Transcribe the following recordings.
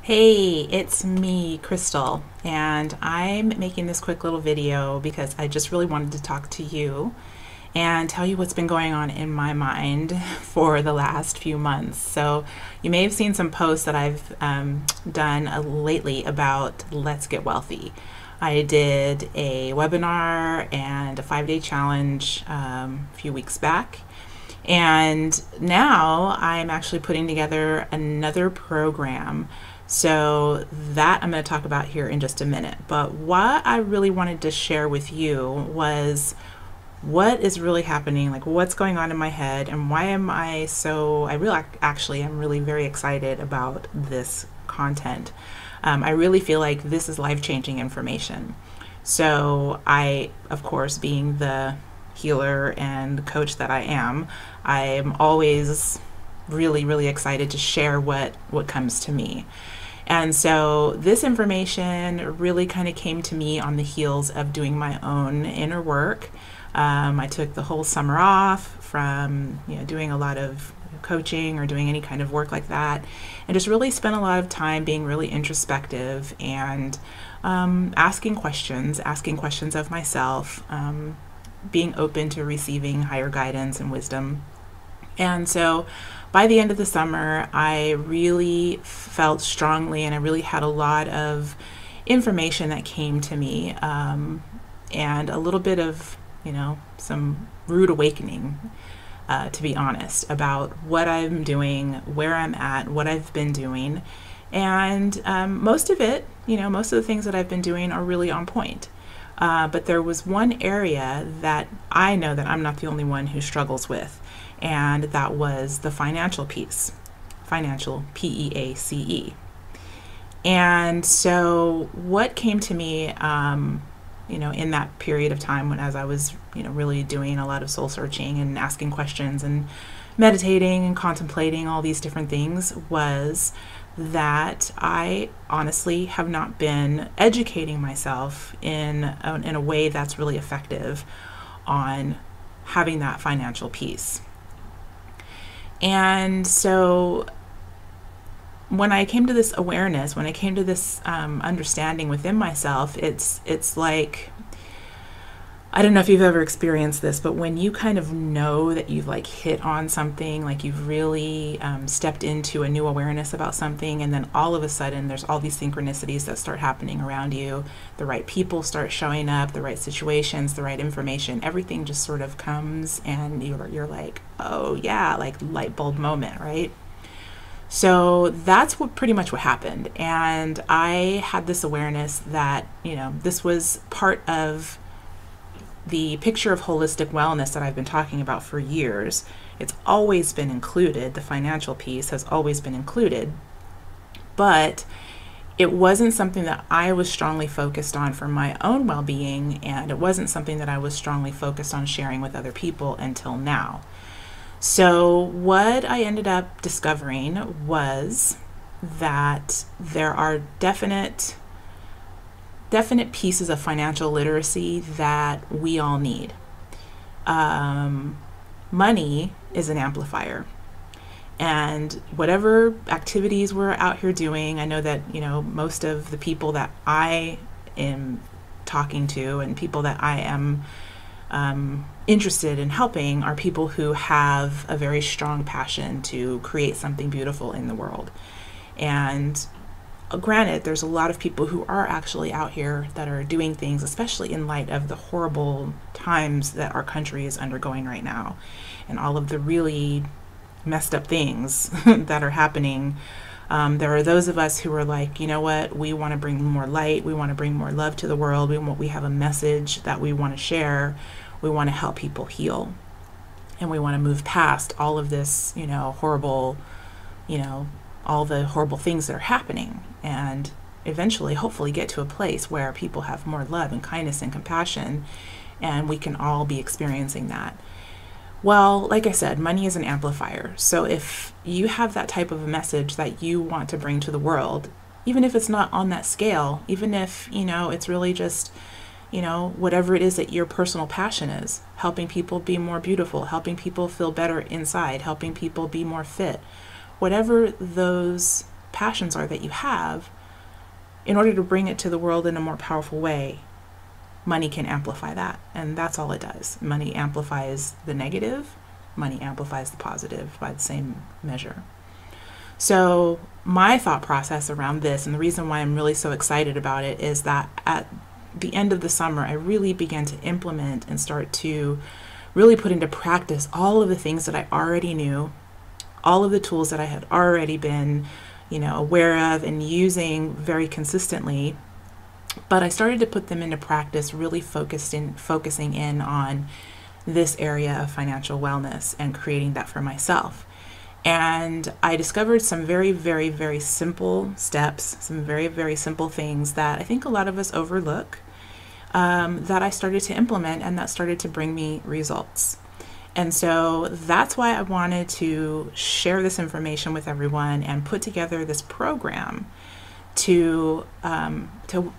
Hey, it's me, Crystal, and I'm making this quick little video because I just really wanted to talk to you and tell you what's been going on in my mind for the last few months. So, you may have seen some posts that I've done lately about Let's Get Wealthy. I did a webinar and a 5-day challenge a few weeks back. And now I'm actually putting together another program. So that I'm going to talk about here in just a minute. But what I really wanted to share with you was what is really happening, like what's going on in my head, and why am I so, I'm really very excited about this content. I really feel like this is life-changing information. So I, of course, being the healer and coach that I'm always really excited to share what comes to me. And so this information really kind of came to me on the heels of doing my own inner work. I took the whole summer off from doing a lot of coaching or doing any kind of work like that, and just really spent a lot of time being really introspective and asking questions of myself, being open to receiving higher guidance and wisdom. And so by the end of the summer, I really felt strongly, and I really had a lot of information that came to me, and a little bit of, some rude awakening, to be honest, about what I'm doing, where I'm at, what I've been doing. And most of the things that I've been doing are really on point. But there was one area that I know that I'm not the only one who struggles with, and that was the financial piece, financial, P-E-A-C-E. And so what came to me, in that period of time as I was, really doing a lot of soul searching and asking questions and meditating and contemplating all these different things, was that I honestly have not been educating myself in a way that's really effective on having that financial piece. And so when I came to this awareness, when I came to this understanding within myself, it's like, I don't know if you've ever experienced this, but when you kind of know that you've hit on something, like you've really stepped into a new awareness about something, and then all of a sudden there's all these synchronicities that start happening around you. The right people start showing up, the right situations, the right information, everything just sort of comes, and you're like, oh yeah, like light bulb moment, right? So that's pretty much what happened. And I had this awareness that, this was part of the picture of holistic wellness that I've been talking about for years. It's always been included. The financial piece has always been included, but it wasn't something that I was strongly focused on for my own well-being, and it wasn't something that I was strongly focused on sharing with other people until now. So what I ended up discovering was that there are definite pieces of financial literacy that we all need. Money is an amplifier. And whatever activities we're out here doing, I know that, most of the people that I am talking to and people that I am interested in helping are people who have a very strong passion to create something beautiful in the world. And granted, there's a lot of people who are actually out here that are doing things, especially in light of the horrible times that our country is undergoing right now and all of the really messed up things that are happening. There are those of us who are like, you know what, we want to bring more light, we want to bring more love to the world, we have a message that we want to share, we want to help people heal, and we want to move past all of this, horrible, all the horrible things that are happening, and eventually hopefully get to a place where people have more love and kindness and compassion, and we can all be experiencing that. Well, like I said, money is an amplifier. So if you have that type of a message that you want to bring to the world, even if it's not on that scale, even if, it's really just, whatever it is that your personal passion is, helping people be more beautiful, helping people feel better inside, helping people be more fit, whatever those passions are that you have, in order to bring it to the world in a more powerful way, money can amplify that. And that's all it does. Money amplifies the negative, money amplifies the positive by the same measure. So my thought process around this, and the reason why I'm really so excited about it, is that at the end of the summer, I really began to implement and start to really put into practice all of the things that I already knew, all of the tools that I had already been, aware of and using very consistently. But I started to put them into practice, really focusing in on this area of financial wellness and creating that for myself. And I discovered some very, very, very simple steps, some very, very simple things that I think a lot of us overlook, that I started to implement, and that started to bring me results. And so that's why I wanted to share this information with everyone and put together this program to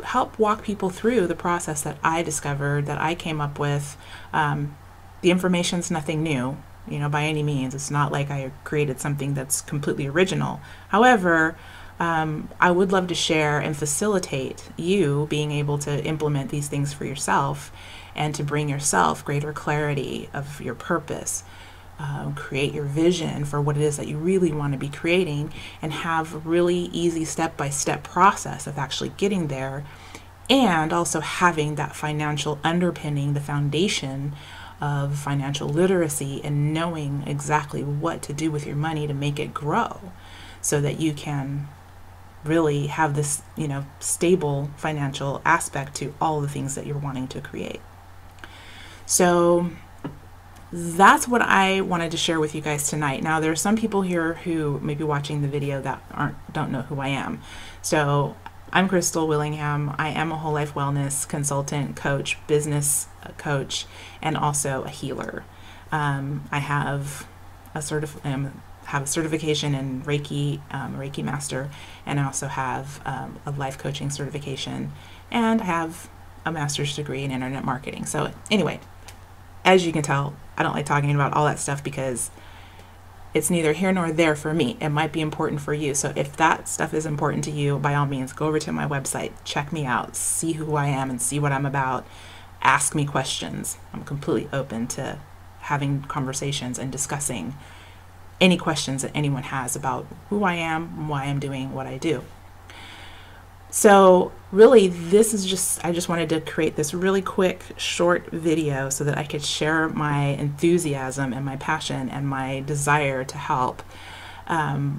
help walk people through the process that I discovered, that I came up with. The information's nothing new, by any means. It's not like I created something that's completely original. However, I would love to share and facilitate you being able to implement these things for yourself and to bring yourself greater clarity of your purpose, create your vision for what it is that you really want to be creating, and have a really easy step-by-step process of actually getting there, and also having that financial underpinning, the foundation of financial literacy, and knowing exactly what to do with your money to make it grow so that you can really have this, stable financial aspect to all the things that you're wanting to create. So that's what I wanted to share with you guys tonight. Now, there are some people here who may be watching the video that don't know who I am. So I'm Crystal Willingham. I am a whole life wellness consultant, coach, business coach, and also a healer. I have a certification in Reiki, Reiki Master, and I also have a life coaching certification, and I have a master's degree in internet marketing. So anyway, as you can tell, I don't like talking about all that stuff because it's neither here nor there for me. It might be important for you. So if that stuff is important to you, by all means, go over to my website, check me out, see who I am and see what I'm about. Ask me questions. I'm completely open to having conversations and discussing any questions that anyone has about who I am, why I'm doing what I do. So really, I just wanted to create this really quick, short video so that I could share my enthusiasm and my passion and my desire to help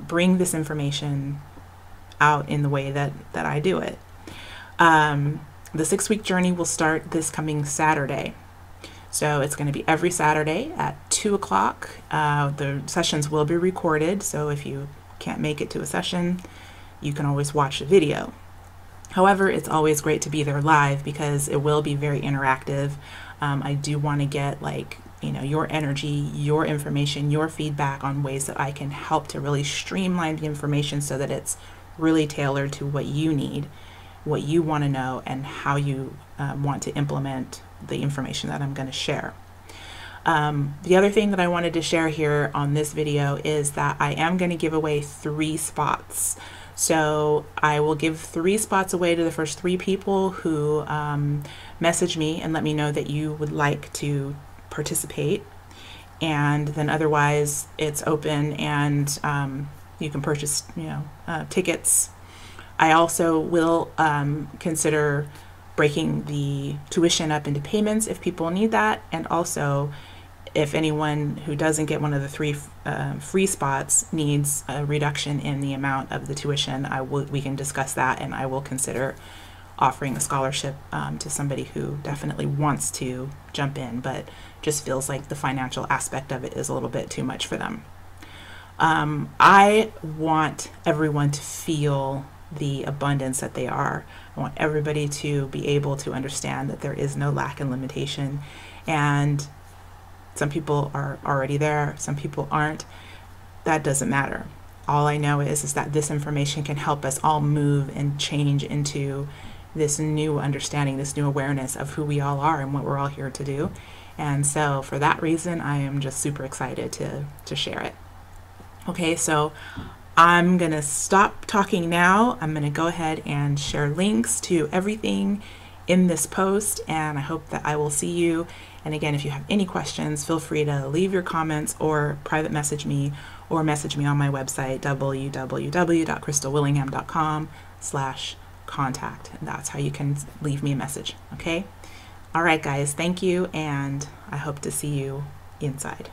bring this information out in the way that I do it. The 6-week journey will start this coming Saturday. So it's going to be every Saturday at 2 o'clock. The sessions will be recorded, so if you can't make it to a session, you can always watch the video. However, it's always great to be there live because it will be very interactive. I do want to get your energy, your information, your feedback on ways that I can help to really streamline the information so that it's really tailored to what you need, what you want to know, and how you want to implement the information that I'm going to share. The other thing that I wanted to share here on this video is that I am going to give away 3 spots. So I will give 3 spots away to the first 3 people who message me and let me know that you would like to participate. And then otherwise it's open, and you can purchase tickets. I also will consider breaking the tuition up into payments if people need that, and also if anyone who doesn't get one of the 3 free spots needs a reduction in the amount of the tuition, we can discuss that, and I will consider offering a scholarship to somebody who definitely wants to jump in but just feels like the financial aspect of it is a little bit too much for them. I want everyone to feel the abundance that they are. I want everybody to be able to understand that there is no lack and limitation, and some people are already there, some people aren't. That doesn't matter. All I know is that this information can help us all move and change into this new understanding, this new awareness of who we all are and what we're all here to do. And so for that reason, I am just super excited to share it. Okay, so I'm going to stop talking now. I'm going to go ahead and share links to everything in this post, and I hope that I will see you. And again, if you have any questions, feel free to leave your comments or private message me or message me on my website, www.crystalwillingham.com/contact. And that's how you can leave me a message. Okay? All right, guys, thank you, and I hope to see you inside.